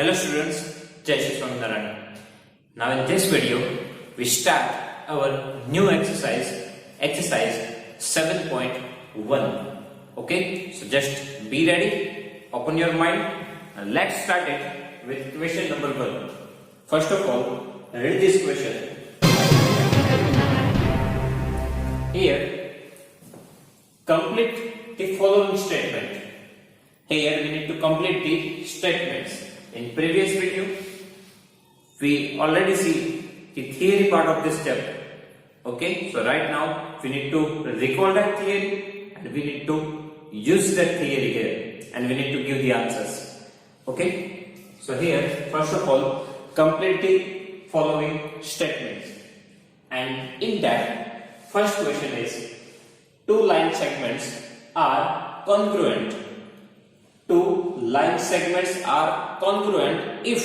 Hello students, Jai Shri Swaminarayan. Now in this video, we start our new exercise 7.1. Okay, so just be ready, open your mind and let's start it with question number 1. First of all, read this question. Here, complete the following statement. Here we need to complete the statements. In previous video, we already see the theory part of this chapter. Okay, so right now we need to recall that theory and we need to use that theory here and we need to give the answers. Okay, so here first of all, complete the following statements. And in that, first question is, two line segments are congruent. Two line segments are congruent if,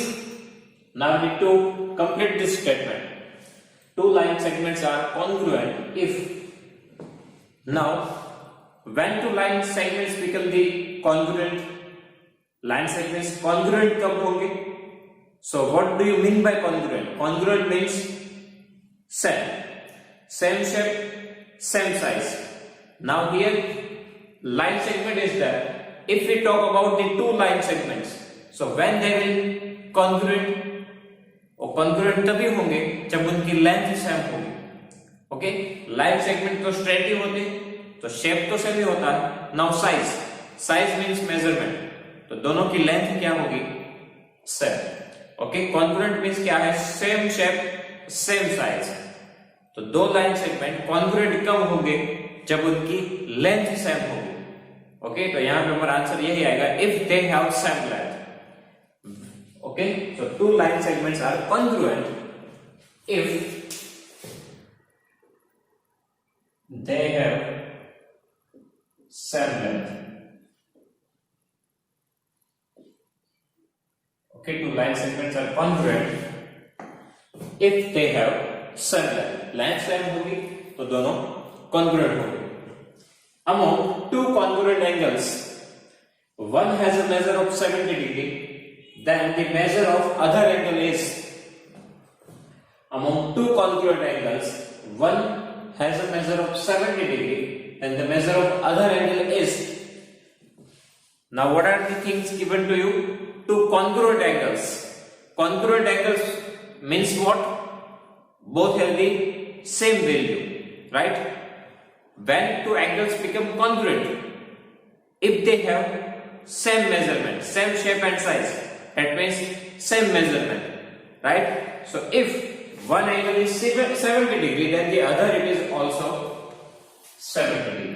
now we need to complete this statement. Two line segments are congruent if, now when two line segments become the congruent, line segments congruent कब होंगे? So what do you mean by congruent? Congruent means same shape, same size. Now here line segment is there. If we talk about the two line segments, so when they will congruent, और congruent तभी होंगे जब उनकी length same होगी. Okay, line segment तो straight ही होते, तो shape तो सेम ही होता है. नाउ साइज मींस मेजरमेंट, तो दोनों की लेंथ क्या होगी? सेम. ओके, कॉन्ग्रुएंट मींस क्या है? Same shape same size. तो दो लाइन सेगमेंट कॉन्ग्रुएंट कब होंगे? जब उनकी लेंथ सेम होगी. ओके, तो यहां पे हमारा आंसर यही आएगा, if they have same length. Okay, so two line segments are congruent if they have same length. Okay, two line segments are congruent if they have same length. Length same होगी तो दोनों congruent होंगे. Among two congruent angles, one has a measure of 70 degree, then the measure of other angle is, among two congruent angles, one has a measure of 70 degree and the measure of other angle is. Now what are the things given to you? Two congruent angles. Congruent angles means what? Both have the same value, right? When two angles become congruent, if they have same measurement, same shape and size, that means same measurement, right? So if one angle is 70 degree, then the other it is also 70 degree.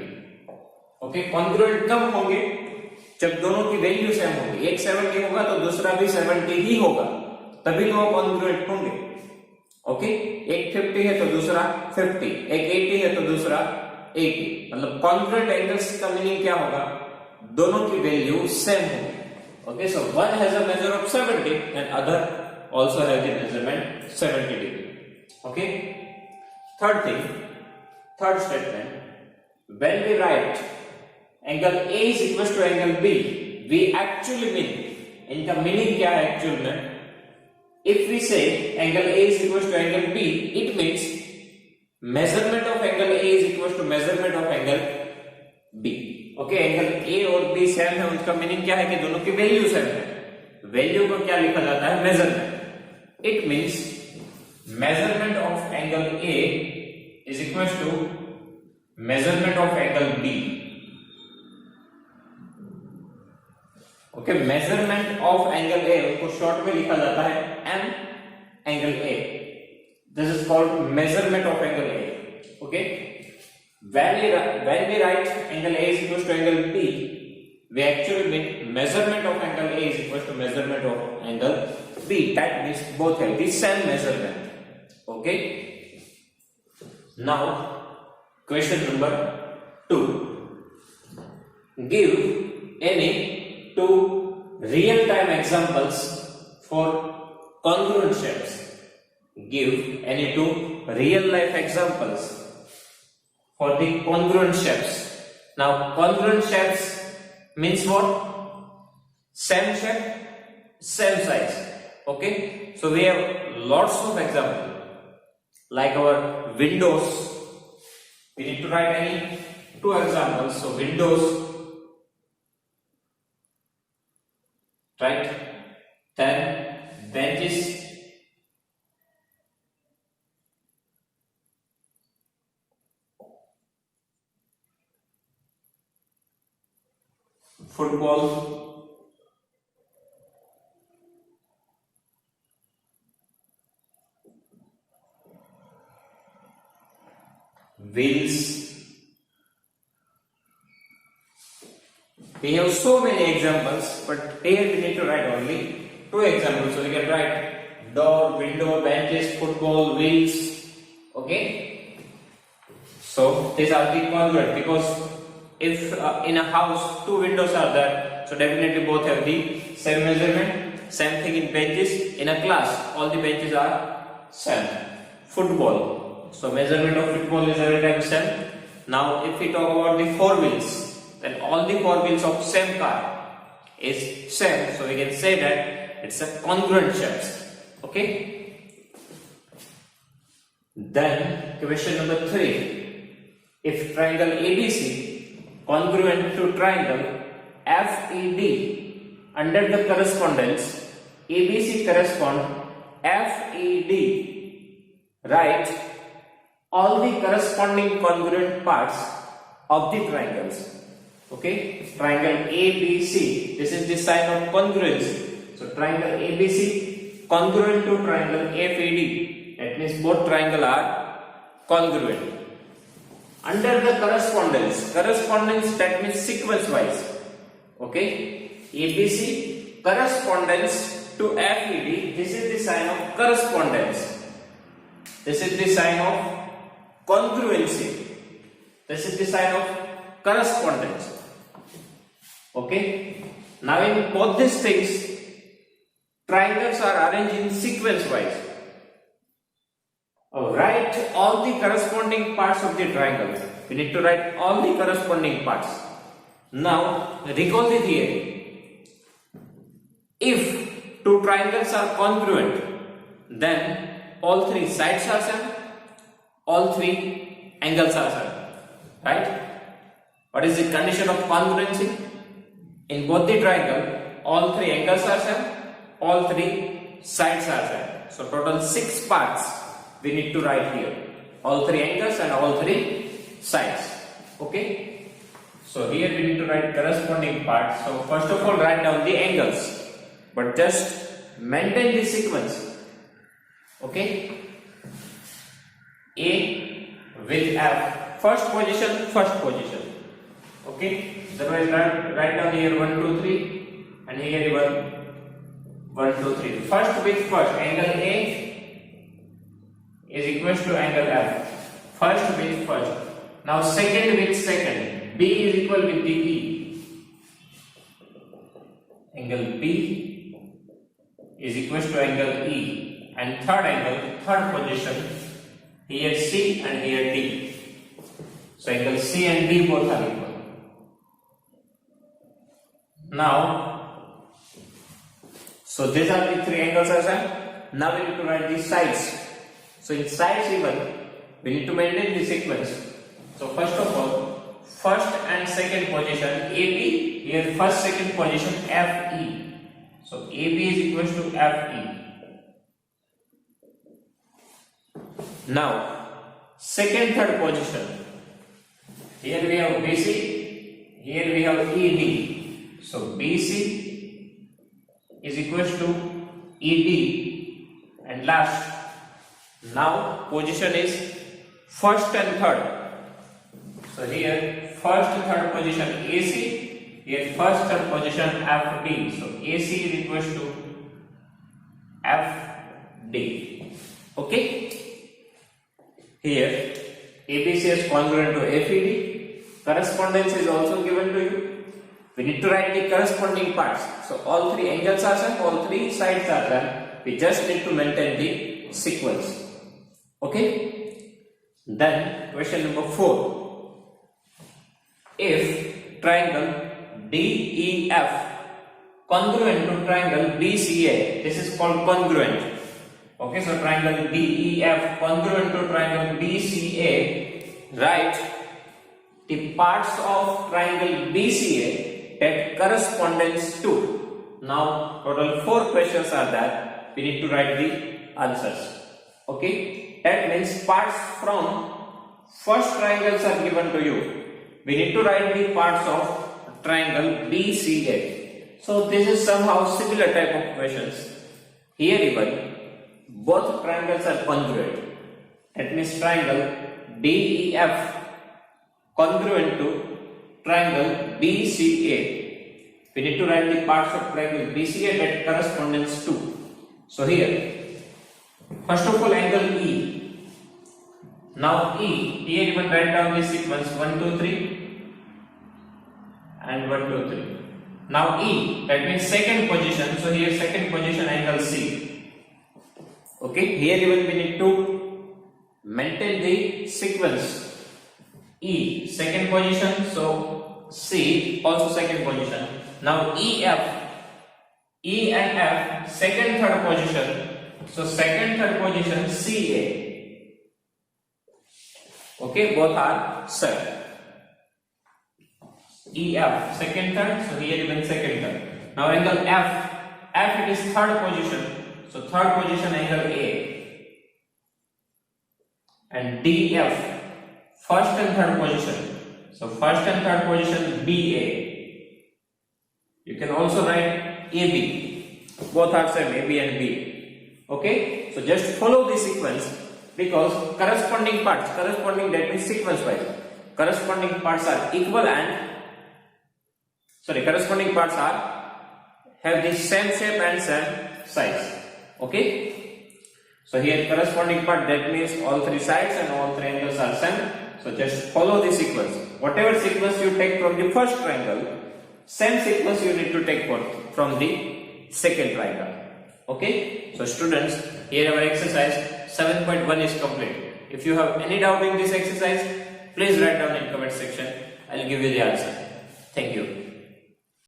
Okay, congruent कब होंगे? जब दोनों की value same होगी. एक 70 होगा तो दूसरा भी 70 ही होगा, तभी तो कॉन्ग्रुएंट होंगे. ओके, एक 50 है तो दूसरा 50, एक 80 है तो दूसरा 80. मतलब कॉन्ग्रुएंट एंगल्स का मीनिंग क्या होगा? दोनों की वैल्यू सेम होगी. Okay, so one has a measure of 70 and other also has the measurement 70 degree. Okay, third statement, when we write angle A is equal to angle B, we actually mean, इनका meaning क्या है actual में? If we say angle A is equal to angle B, it means measurement of angle A is equal to measurement of angle B. Okay, angle A और B same है, उसका meaning क्या है कि दोनों की वैल्यू सेम है. Value को क्या लिखा जाता है? Measurement. It means measurement of angle A is equal to measurement of angle B. Okay, measurement of angle A को शॉर्ट में लिखा जाता है M angle A. This is called measurement of angle A. Okay, when we write angle A is equal to angle B, we actually mean measurement of angle A is equal to measurement of angle B. That means both have the same measurement. Okay. Now, question number 2. Give any two real-time examples for congruent shapes. Give any two real-life examples for the congruent shapes. Now congruent shapes means what? Same shape same size. Okay, so we have lots of examples like our windows. We need to write any two examples. So windows, right? Then benches, football, wheels. We have so many examples, but here we need to write only two examples. So we can write door, window, benches, football, wheels. Okay. So these are the congruent, because if in a house two windows are there, so definitely both have the same measurement. Same thing in benches. In a class, all the benches are same. Football. So measurement of football is every time same. Now if we talk about the four wheels, then all the four wheels of same car is same. So we can say that it's a congruent shapes. Okay. Then question number 3. If triangle ABC congruent to triangle FED, under the correspondence ABC correspond FED, write all the corresponding congruent parts of the triangles. Okay, triangle ABC, this is the sign of congruency. So triangle ABC congruent to triangle FED, that means both triangle are congruent. Under the correspondence, that means sequence wise. Okay, ABC correspondence to FED, this is the sign of correspondence. This is the sign of congruency. This is the sign of correspondence. Okay, now in both these things, triangles are arranged in sequence wise. Write all the corresponding parts of the triangle. We need to write all the corresponding parts. Now recall the theory. If two triangles are congruent, then all three sides are same, all three angles are same. Right? What is the condition of congruency? In both the triangle, all three angles are same, all three sides are same. So total 6 parts we need to write here. All three angles and all three sides. Okay. So here we need to write corresponding parts. So first of all, write down the angles, but just maintain the sequence. Okay. A with F. First position. Okay. Otherwise, write down here 1, 2, 3, and here 1, 2, 3. First with first, angle A is equals to angle F. First with first. Now second with second. B is equal with the E. Angle B is equals to angle E. And third angle, third position. Here C and here D. So angle C and D both are equal. Now, so these are the three angles as well. Now we need to write the sides. So in sides even, we need to maintain the sequence. So first of all, first and second position AB, here first second position FE. So AB is equals to FE. Now, second third position. Here we have BC, here we have ED. So BC is equals to ED, and last, now position is first and third. So here first third position AC, here first third position FD. So AC is equals to FD. Okay. Here ABC is congruent to FED. Correspondence is also given to you. We need to write the corresponding parts. So all three angles are same, all three sides are same. We just need to maintain the sequence. Okay. Then question number 4. If triangle DEF congruent to triangle BCA. This is called congruent. Okay, so triangle DEF congruent to triangle BCA. Write the parts of triangle BCA that corresponds to. Now, total 4 questions are there. We need to write the answers. Okay, that means parts from first triangles are given to you. We need to write the parts of triangle BCA. So this is somehow similar type of questions. Here even both triangles are congruent. That means triangle DEF congruent to triangle BCA. We need to write the parts of triangle BCA that corresponds to. So here, first of all, angle E. Now E, here you can write down the sequence 1, 2, 3 and 1, 2, 3. Now E, that means second position. So here second position angle C. Okay, here even we need to maintain the sequence. E, second position. So C, also second position. Now EF, E and F, second, third position. So second, third position CA. Okay, both are set. EF, second, third. So here even second, third. Now angle F, F it is third position. So third position angle A. And DF, first and third position. So first and third position BA. You can also write AB. Both are same, AB and B. Okay, so just follow the sequence because corresponding parts, that means sequence wise, corresponding parts are equal and corresponding parts have the same shape and same size. Okay, so here corresponding part, that means all 3 sides and all 3 angles are same. So just follow the sequence. Whatever sequence you take from the first triangle, same sequence you need to take from the second triangle. Okay, so students, here our exercise 7.1 is complete. If you have any doubt in this exercise, please write down in comment section. I'll give you the answer. Thank you.